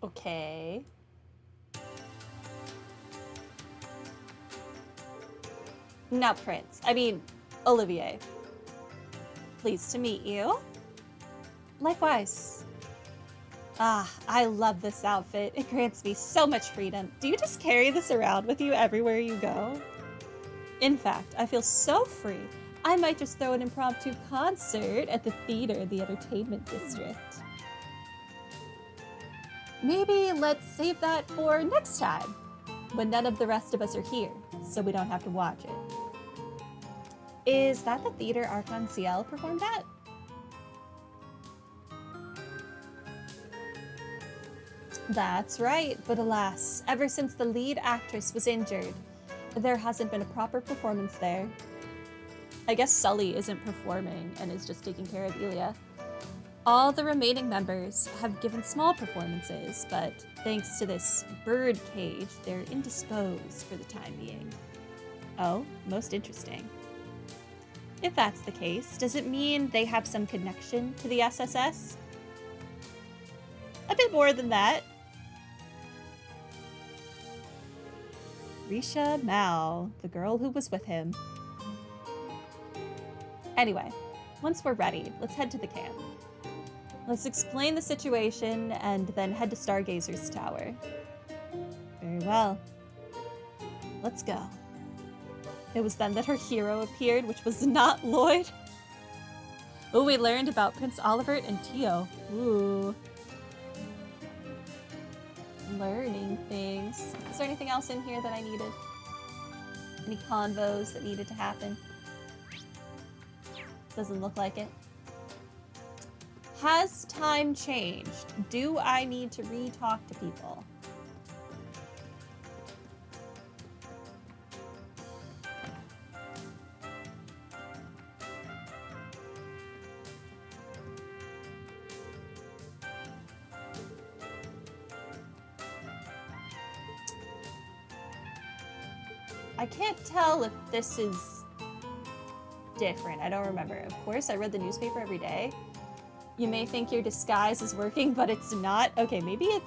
Okay. Now, Prince. I mean, Olivier. Pleased to meet you. Likewise. Ah, I love this outfit. It grants me so much freedom. Do you just carry this around with you everywhere you go? In fact, I feel so free. I might just throw an impromptu concert at the theater, the entertainment district. Maybe let's save that for next time, when none of the rest of us are here, so we don't have to watch it. Is that the theater Arc-en-Ciel performed at? That's right, but alas, ever since the lead actress was injured, there hasn't been a proper performance there. I guess Sully isn't performing and is just taking care of Ilya. All the remaining members have given small performances, but thanks to this bird cage, they're indisposed for the time being. Oh, most interesting. If that's the case, does it mean they have some connection to the SSS? A bit more than that. Risha Mao, the girl who was with him. Anyway, once we're ready, let's head to the camp. Let's explain the situation and then head to Stargazer's tower. Very well. Let's go. It was then that her hero appeared, which was not Lloyd. Oh, we learned about Prince Olivert and Tio. Ooh. Learning things. Is there anything else in here that I needed? Any convos that needed to happen? Doesn't look like it. Has time changed? Do I need to re-talk to people? I can't tell if this is different. I don't remember. Of course, I read the newspaper every day. You may think your disguise is working, but it's not. Okay, maybe it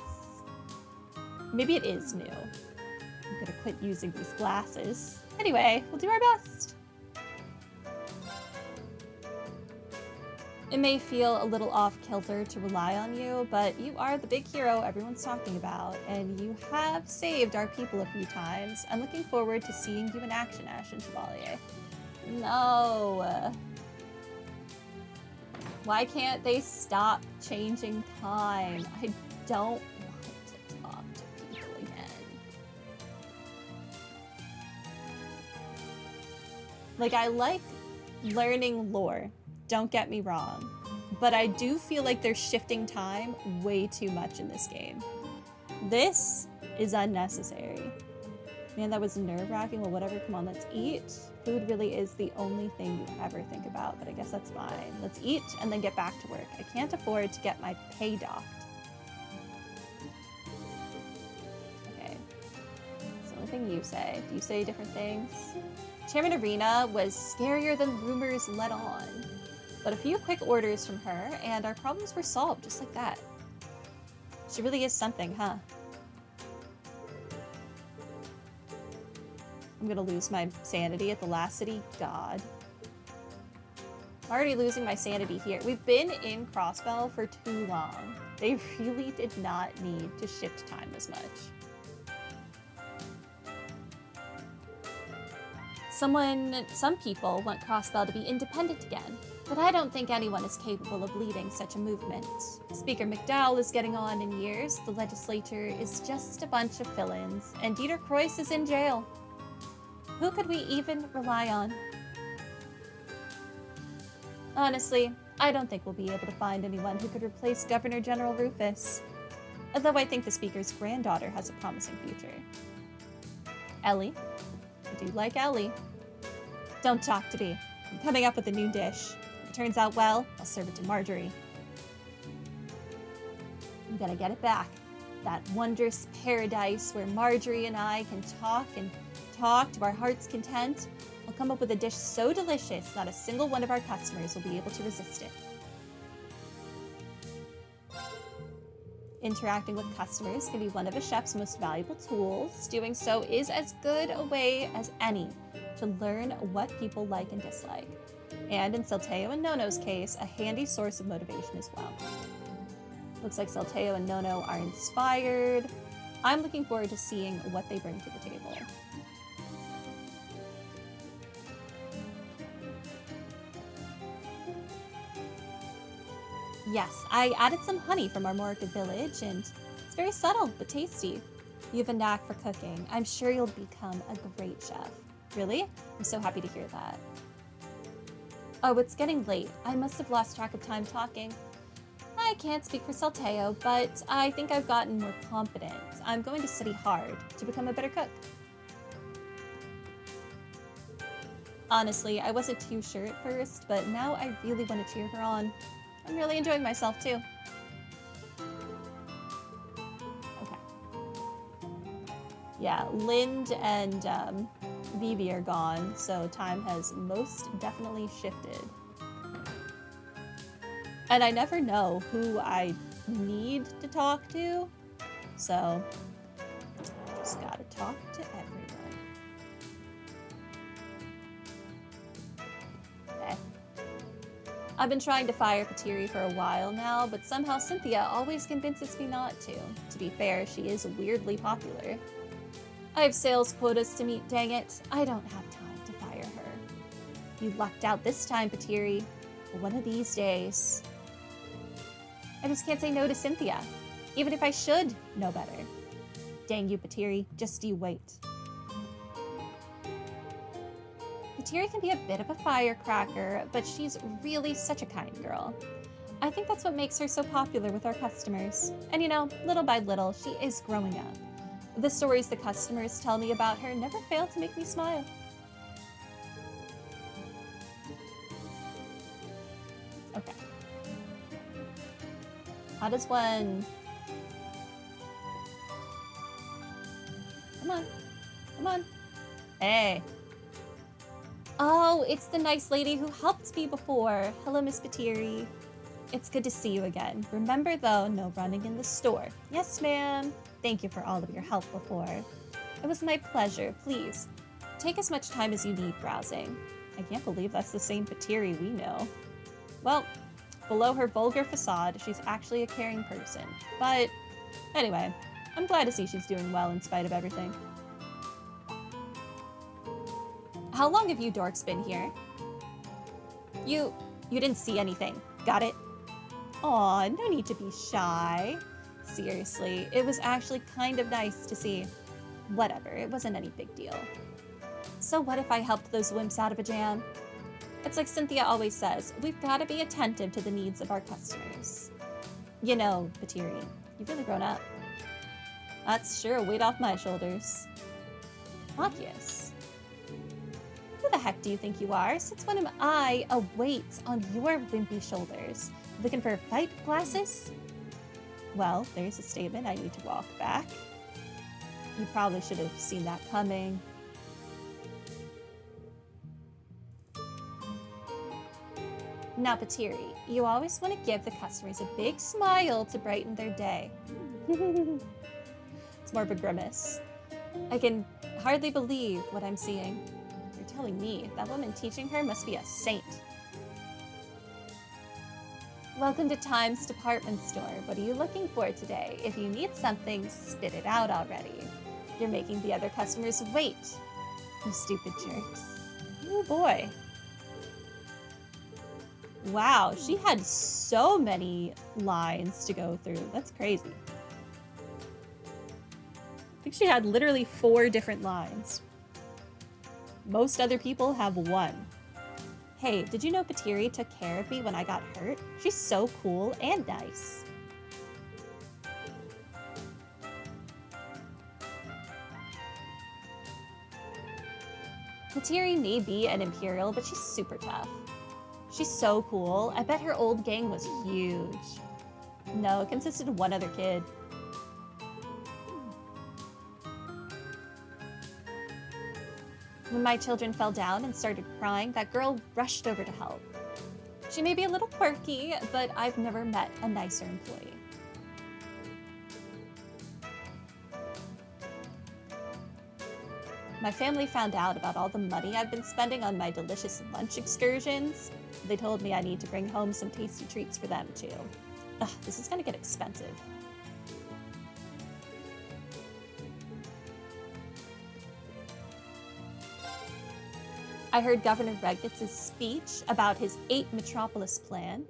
is new. I'm gonna quit using these glasses. Anyway, we'll do our best. It may feel a little off-kilter to rely on you, but you are the big hero everyone's talking about, and you have saved our people a few times. I'm looking forward to seeing you in action, Ashen Chevalier. No. Why can't they stop changing time? I don't want to talk to people again. Like, I like learning lore. Don't get me wrong, but I do feel like they're shifting time way too much in this game. This is unnecessary. Man, that was nerve-wracking. Well, whatever, come on, let's eat. Food really is the only thing you ever think about, but I guess that's fine. Let's eat and then get back to work. I can't afford to get my pay docked. Okay. It's the only thing you say. Do you say different things? Chairman Arena was scarier than rumors let on. But a few quick orders from her, and our problems were solved just like that. She really is something, huh? I'm gonna lose my sanity at the last city. God. I'm already losing my sanity here. We've been in Crossbell for too long. They really did not need to shift time as much. Some people want Crossbell to be independent again, but I don't think anyone is capable of leading such a movement. Speaker McDowell is getting on in years, the legislature is just a bunch of fill-ins, and Dieter Croyce is in jail. Who could we even rely on? Honestly, I don't think we'll be able to find anyone who could replace Governor General Rufus, although I think the speaker's granddaughter has a promising future. Ellie? I do like Ellie. Don't talk to me. I'm coming up with a new dish. If it turns out well, I'll serve it to Marjorie. I'm gonna get it back. That wondrous paradise where Marjorie and I can talk and talk to our heart's content. I'll come up with a dish so delicious not a single one of our customers will be able to resist it. Interacting with customers can be one of a chef's most valuable tools. Doing so is as good a way as any to learn what people like and dislike. And in Salteo and Nono's case, a handy source of motivation as well. Looks like Salteo and Nono are inspired. I'm looking forward to seeing what they bring to the table. Yes, I added some honey from our Morica village, and it's very subtle but tasty. You have a knack for cooking. I'm sure you'll become a great chef. Really? I'm so happy to hear that. Oh, it's getting late. I must have lost track of time talking. I can't speak for Salteo, but I think I've gotten more confident. I'm going to study hard to become a better cook. Honestly, I wasn't too sure at first, but now I really want to cheer her on. I'm really enjoying myself too. Okay. Yeah, Lind and Vivi are gone, so time has most definitely shifted. And I never know who I need to talk to, so just gotta talk to everyone. Okay. I've been trying to fire Patiri for a while now, but somehow Cynthia always convinces me not to. To be fair, she is weirdly popular. I have sales quotas to meet, dang it. I don't have time to fire her. You lucked out this time, Patiri. One of these days. I just can't say no to Cynthia, even if I should know better. Dang you, Patiri. Just you wait. Patiri can be a bit of a firecracker, but she's really such a kind girl. I think that's what makes her so popular with our customers. And you know, little by little, she is growing up. The stories the customers tell me about her never fail to make me smile. Okay. How does one... Come on. Come on. Hey. Oh, it's the nice lady who helped me before. Hello, Miss Patiri. It's good to see you again. Remember, though, no running in the store. Yes, ma'am. Thank you for all of your help before. It was my pleasure. Please, take as much time as you need browsing. I can't believe that's the same Patiri we know. Well, below her vulgar facade, she's actually a caring person. But anyway, I'm glad to see she's doing well in spite of everything. How long have you dorks been here? You didn't see anything. Got it? Aw, no need to be shy. Seriously, it was actually kind of nice to see. Whatever, it wasn't any big deal. So what if I helped those wimps out of a jam? It's like Cynthia always says, we've got to be attentive to the needs of our customers. You know, Patiri, you've really grown up. That's sure a weight off my shoulders. Obvious. Who the heck do you think you are? Since when am I a weight on your wimpy shoulders? Looking for fight glasses? Well, there's a statement I need to walk back. You probably should have seen that coming. Now, Patiri, you always want to give the customers a big smile to brighten their day. It's more of a grimace. I can hardly believe what I'm seeing. You're telling me that woman teaching her must be a saint. Welcome to Time's department store. What are you looking for today? If you need something, spit it out already. You're making the other customers wait. You stupid jerks. Oh boy. Wow, she had so many lines to go through. That's crazy. I think she had literally 4 different lines. Most other people have 1. Hey, did you know Patiri took care of me when I got hurt? She's so cool and nice. Patiri may be an Imperial, but she's super tough. She's so cool. I bet her old gang was huge. No, it consisted of 1 other kid. When my children fell down and started crying, that girl rushed over to help. She may be a little quirky, but I've never met a nicer employee. My family found out about all the money I've been spending on my delicious lunch excursions. They told me I need to bring home some tasty treats for them, too. Ugh, this is gonna get expensive. I heard Governor Regnitz's speech about his 8-metropolis plan.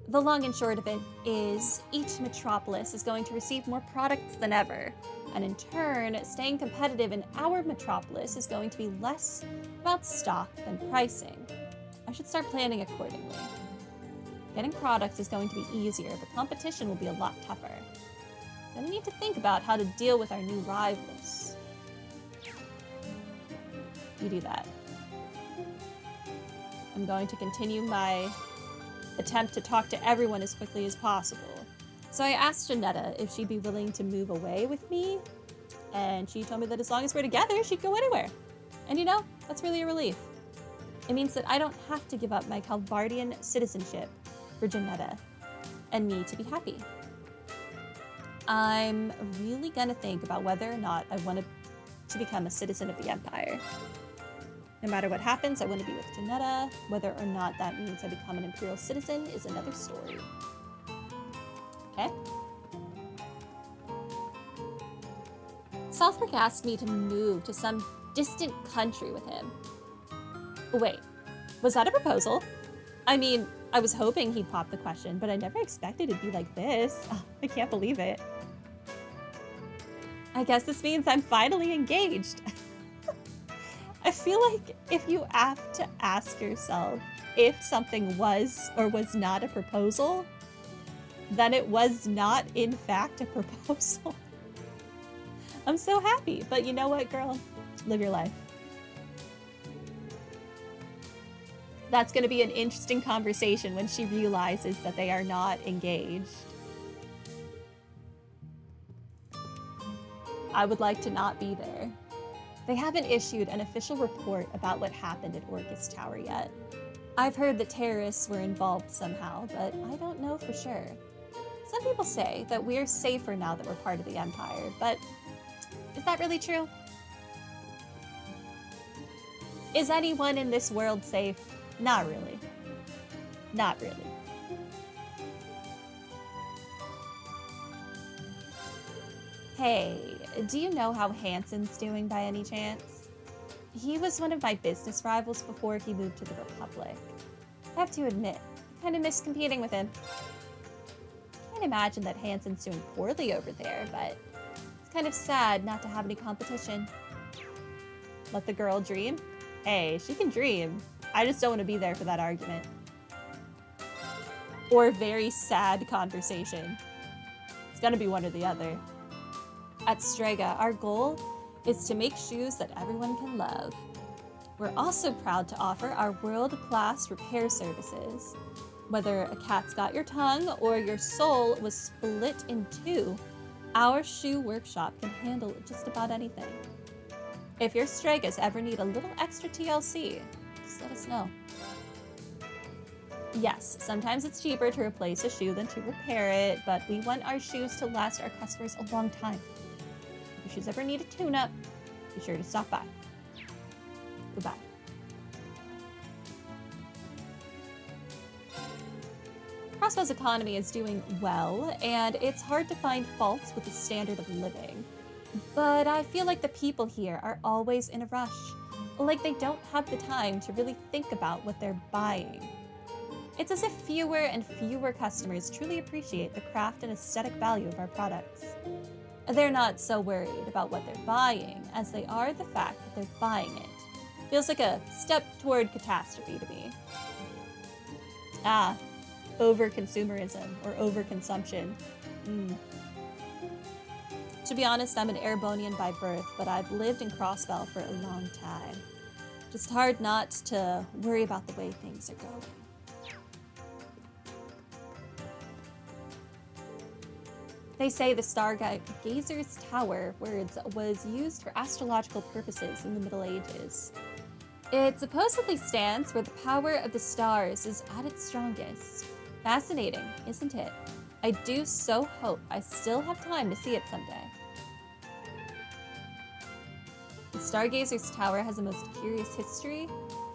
The long and short of it is each metropolis is going to receive more products than ever, and in turn, staying competitive in our metropolis is going to be less about stock than pricing. I should start planning accordingly. Getting products is going to be easier, but competition will be a lot tougher. Gonna need to think about how to deal with our new rivals. You do that. I'm going to continue my attempt to talk to everyone as quickly as possible. So I asked Janetta if she'd be willing to move away with me, and she told me that as long as we're together, she'd go anywhere. And you know, that's really a relief. It means that I don't have to give up my Calvardian citizenship for Janetta and me to be happy. I'm really gonna think about whether or not I want to become a citizen of the Empire. No matter what happens, I want to be with Janetta. Whether or not that means I become an Imperial citizen is another story. Okay? Southwark asked me to move to some distant country with him. Wait, was that a proposal? I mean, I was hoping he'd pop the question, but I never expected it'd be like this. Oh, I can't believe it. I guess this means I'm finally engaged. I feel like if you have to ask yourself if something was or was not a proposal, then it was not, in fact, a proposal. I'm so happy, but you know what, girl? Live your life. That's going to be an interesting conversation when she realizes that they are not engaged. I would like to not be there. They haven't issued an official report about what happened at Orcus Tower yet. I've heard that terrorists were involved somehow, but I don't know for sure. Some people say that we're safer now that we're part of the Empire, but is that really true? Is anyone in this world safe? Not really. Not really. Hey, do you know how Hansen's doing by any chance? He was one of my business rivals before he moved to the Republic. I have to admit, I kind of miss competing with him. I can't imagine that Hansen's doing poorly over there, but it's kind of sad not to have any competition. Let the girl dream? Hey, she can dream. I just don't want to be there for that argument. Or very sad conversation. It's gonna be one or the other. At Strega, our goal is to make shoes that everyone can love. We're also proud to offer our world-class repair services. Whether a cat's got your tongue or your soul was split in two, our shoe workshop can handle just about anything. If your Stregas ever need a little extra TLC, just let us know. Yes, sometimes it's cheaper to replace a shoe than to repair it, but we want our shoes to last our customers a long time. If your shoes ever need a tune-up, be sure to stop by. Goodbye. Crossbow's economy is doing well, and it's hard to find faults with the standard of living. But I feel like the people here are always in a rush, like they don't have the time to really think about what they're buying. It's as if fewer and fewer customers truly appreciate the craft and aesthetic value of our products. They're not so worried about what they're buying as they are the fact that they're buying it. Feels like a step toward catastrophe to me. Over-consumerism or over-consumption. To be honest, I'm an Erebonian by birth, but I've lived in Crossbell for a long time. Just hard not to worry about the way things are going. They say the Stargazer's Tower was used for astrological purposes in the Middle Ages. It supposedly stands where the power of the stars is at its strongest. Fascinating, isn't it? I do so hope I still have time to see it someday. The Stargazer's Tower has the most curious history.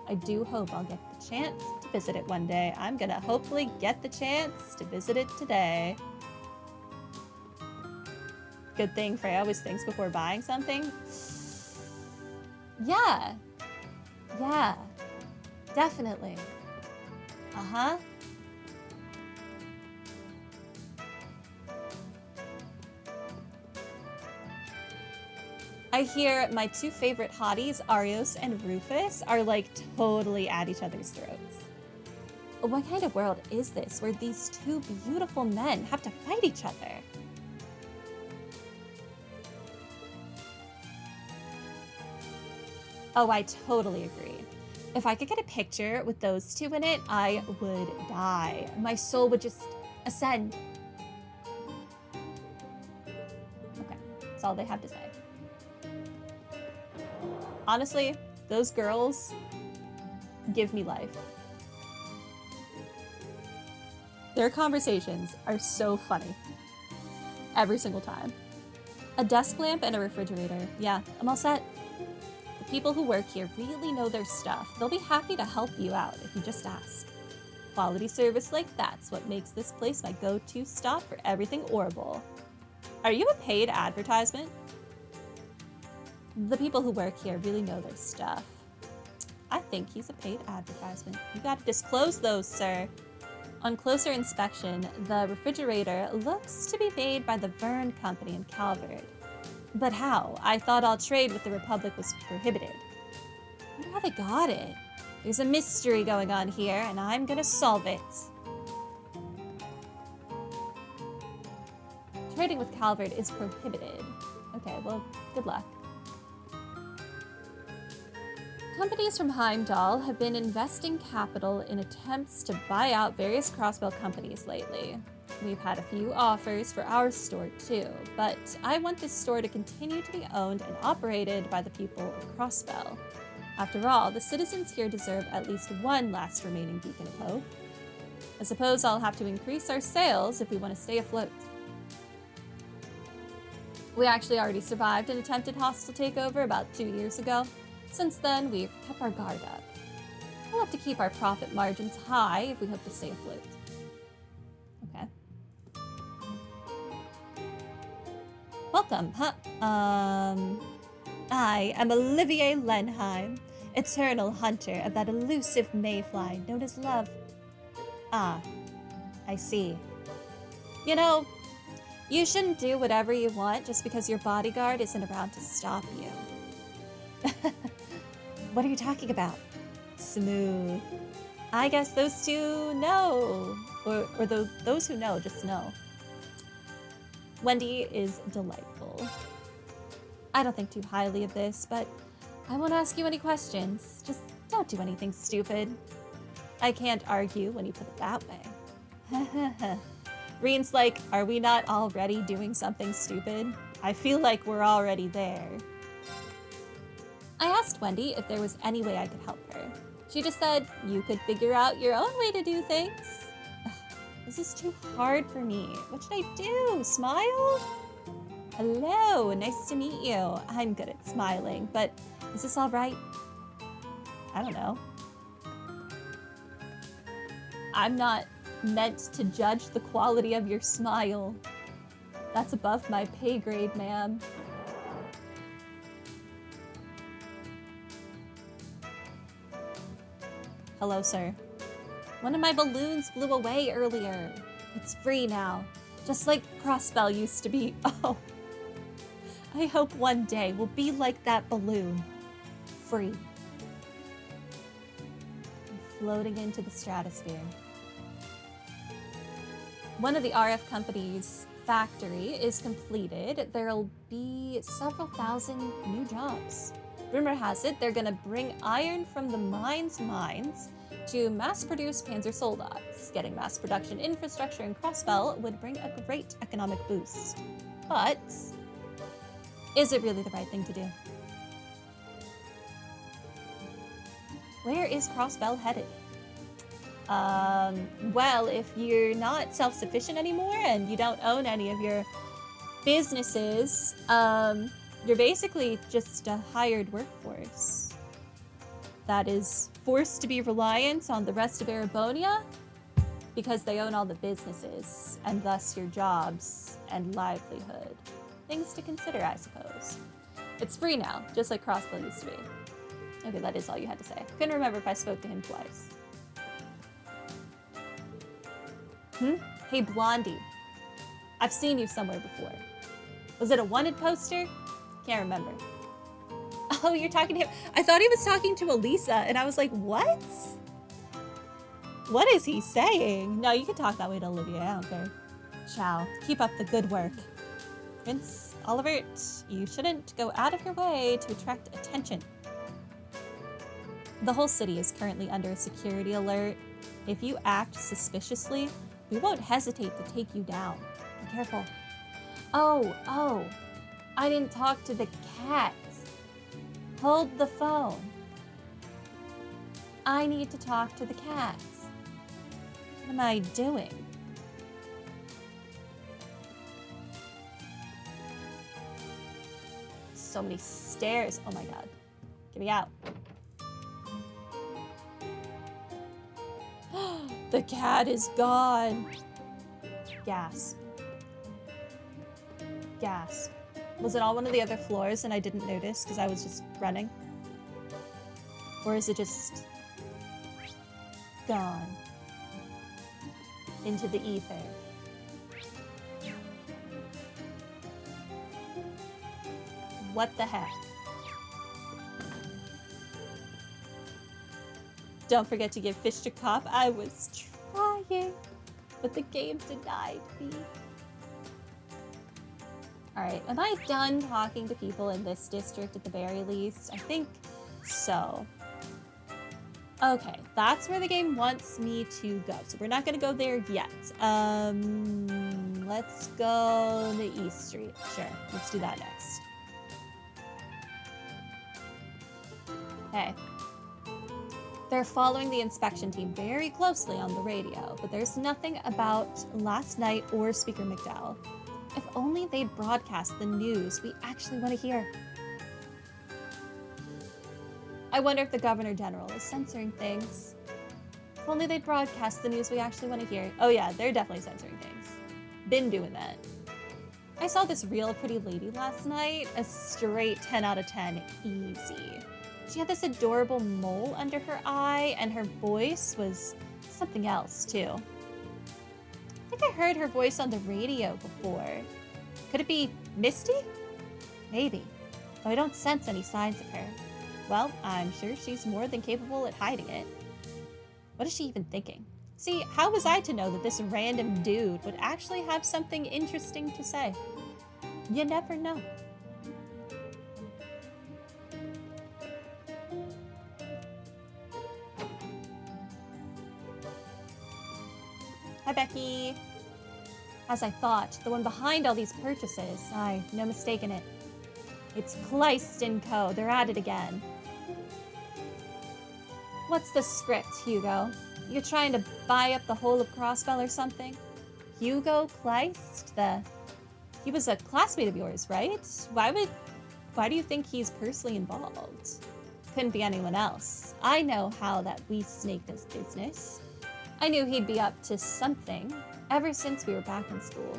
I do hope I'll get the chance to visit it one day. I'm gonna hopefully get the chance to visit it today. Good thing Freya always thinks before buying something. Yeah. Yeah. Definitely. Uh-huh. I hear my two favorite hotties, Arios and Rufus, are like totally at each other's throats. What kind of world is this where these two beautiful men have to fight each other? Oh, I totally agree. If I could get a picture with those two in it, I would die. My soul would just ascend. Okay, that's all they have to say. Honestly, those girls give me life. Their conversations are so funny. Every single time. A desk lamp and a refrigerator. Yeah, I'm all set. The people who work here really know their stuff. They'll be happy to help you out if you just ask. Quality service like that's what makes this place my go-to stop for everything Orbital. Are you a paid advertisement? The people who work here really know their stuff. I think he's a paid advertisement. You gotta disclose those, sir. On closer inspection, the refrigerator looks to be made by the Vern Company in Calvert. But how? I thought all trade with the Republic was prohibited. I wonder how they got it. There's a mystery going on here, and I'm gonna solve it. Trading with Calvert is prohibited. Okay, well, good luck. Companies from Heimdall have been investing capital in attempts to buy out various Crossbell companies lately. We've had a few offers for our store too, but I want this store to continue to be owned and operated by the people of Crossbell. After all, the citizens here deserve at least one last remaining beacon of hope. I suppose I'll have to increase our sales if we want to stay afloat. We actually already survived an attempted hostile takeover about 2 years ago. Since then, we've kept our guard up. We'll have to keep our profit margins high if we hope to stay afloat. Okay. Welcome, huh? I am Olivier Lenheim, eternal hunter of that elusive mayfly known as love. Ah, I see. You know, you shouldn't do whatever you want just because your bodyguard isn't around to stop you. What are you talking about? Smooth. I guess those two know. Or those who know just know. Wendy is delightful. I don't think too highly of this, but I won't ask you any questions. Just don't do anything stupid. I can't argue when you put it that way. Reen's like, are we not already doing something stupid? I feel like we're already there. I asked Wendy if there was any way I could help her. She just said, you could figure out your own way to do things. This is too hard for me. What should I do? Smile? Hello, nice to meet you. I'm good at smiling, but is this all right? I don't know. I'm not meant to judge the quality of your smile. That's above my pay grade, ma'am. Hello, sir. One of my balloons flew away earlier. It's free now, just like Crossbell used to be. Oh, I hope one day we'll be like that balloon. Free. Floating into the stratosphere. One of the RF company's factory is completed. There'll be several thousand new jobs. Rumor has it they're gonna bring iron from the mines to mass-produce Panzer soldats. Getting mass production infrastructure in Crossbell would bring a great economic boost. But is it really the right thing to do? Where is Crossbell headed? Well, if you're not self-sufficient anymore and you don't own any of your businesses, You're basically just a hired workforce that is forced to be reliant on the rest of Erebonia because they own all the businesses, and thus your jobs and livelihood. Things to consider, I suppose. It's free now, just like Crossbow used to be. Okay, that is all you had to say. Couldn't remember if I spoke to him twice. Hey, Blondie. I've seen you somewhere before. Was it a wanted poster? Can't remember. Oh, you're talking to him. I thought he was talking to Elisa, and I was like, what? What is he saying? No, you can talk that way to Olivia. I don't care. Ciao. Keep up the good work. Prince Olivert, you shouldn't go out of your way to attract attention. The whole city is currently under a security alert. If you act suspiciously, we won't hesitate to take you down. Be careful. Oh. I didn't talk to the cat. Hold the phone. I need to talk to the cat. What am I doing? So many stairs. Oh my god. Get me out. The cat is gone. Gasp. Gasp. Was it on one of the other floors and I didn't notice because I was just running? Or is it just gone into the ether? What the heck? Don't forget to give fish to cop. I was trying, but the game denied me. Alright, am I done talking to people in this district at the very least? I think so. Okay, that's where the game wants me to go. So we're not going to go there yet. Let's go to East Street. Sure, let's do that next. Okay. They're following the inspection team very closely on the radio, but there's nothing about last night or Speaker McDowell. If only they'd broadcast the news we actually want to hear. I wonder if the Governor General is censoring things. If only they'd broadcast the news we actually want to hear. Oh yeah, they're definitely censoring things. Been doing that. I saw this real pretty lady last night. A straight 10 out of 10. Easy. She had this adorable mole under her eye, and her voice was something else, too. I think I heard her voice on the radio before. Could it be Misty? Maybe, though I don't sense any signs of her. Well, I'm sure she's more than capable at hiding it. What is she even thinking? See, how was I to know that this random dude would actually have something interesting to say? You never know. Hi, Becky. As I thought, the one behind all these purchases. Aye, no mistake in it. It's Kleist & Co. They're at it again. What's the script, Hugo? You trying to buy up the whole of Crossbell or something? Hugo Kleist? He was a classmate of yours, right? Why do you think he's personally involved? Couldn't be anyone else. I know how that we snake does business. I knew he'd be up to something ever since we were back in school.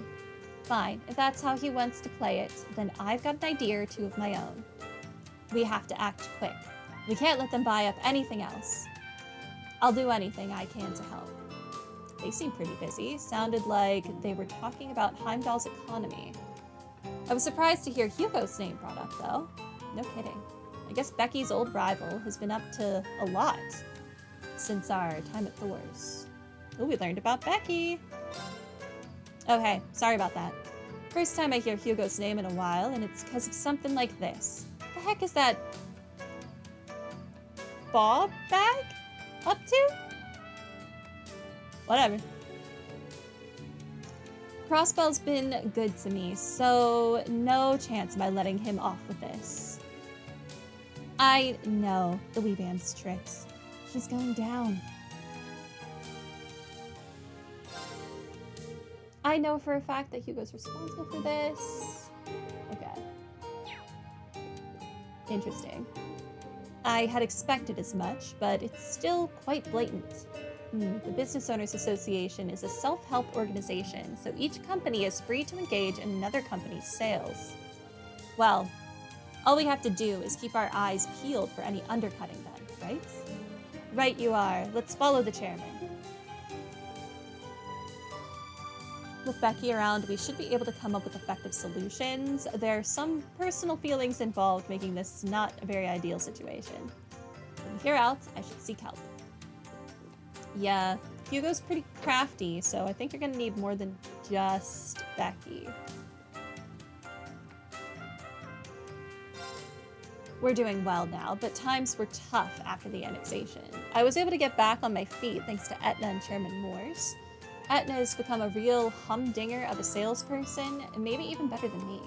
Fine, if that's how he wants to play it, then I've got an idea or two of my own. We have to act quick. We can't let them buy up anything else. I'll do anything I can to help. They seem pretty busy. Sounded like they were talking about Heimdall's economy. I was surprised to hear Hugo's name brought up, though. No kidding. I guess Becky's old rival has been up to a lot since our time at Thor's. Oh, we learned about Becky. Okay, sorry about that. First time I hear Hugo's name in a while, and it's because of something like this. The heck is that Bob bag up to? Whatever. Crossbell's been good to me, so no chance of my letting him off with this. I know the wee band's tricks. She's going down. I know for a fact that Hugo's responsible for this. Okay. Interesting. I had expected as much, but it's still quite blatant. The Business Owners Association is a self-help organization, so each company is free to engage in another company's sales. Well, all we have to do is keep our eyes peeled for any undercutting then, right? Right you are. Let's follow the chairman. With Becky around, we should be able to come up with effective solutions. There are some personal feelings involved, making this not a very ideal situation. From here out, I should seek help. Yeah, Hugo's pretty crafty, so I think you're gonna need more than just Becky. We're doing well now, but times were tough after the annexation. I was able to get back on my feet thanks to Etna and Chairman Morse. Etna has become a real humdinger of a salesperson, and maybe even better than me.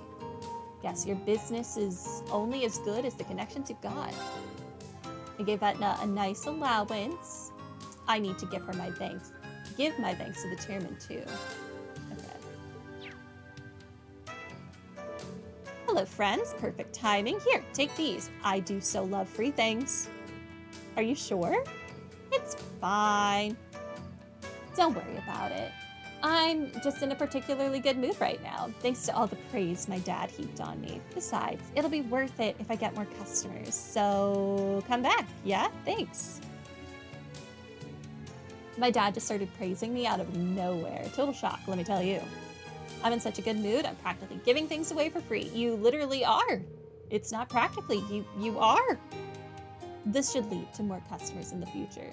Guess your business is only as good as the connections you've got. I gave Etna a nice allowance. I need to give her my thanks. Give my thanks to the chairman, too. Okay. Hello, friends. Perfect timing. Here, take these. I do so love free things. Are you sure? It's fine. Don't worry about it. I'm just in a particularly good mood right now, thanks to all the praise my dad heaped on me. Besides, it'll be worth it if I get more customers, so come back, yeah? Thanks. My dad just started praising me out of nowhere. Total shock, let me tell you. I'm in such a good mood, I'm practically giving things away for free. You literally are. It's not practically, you are. This should lead to more customers in the future.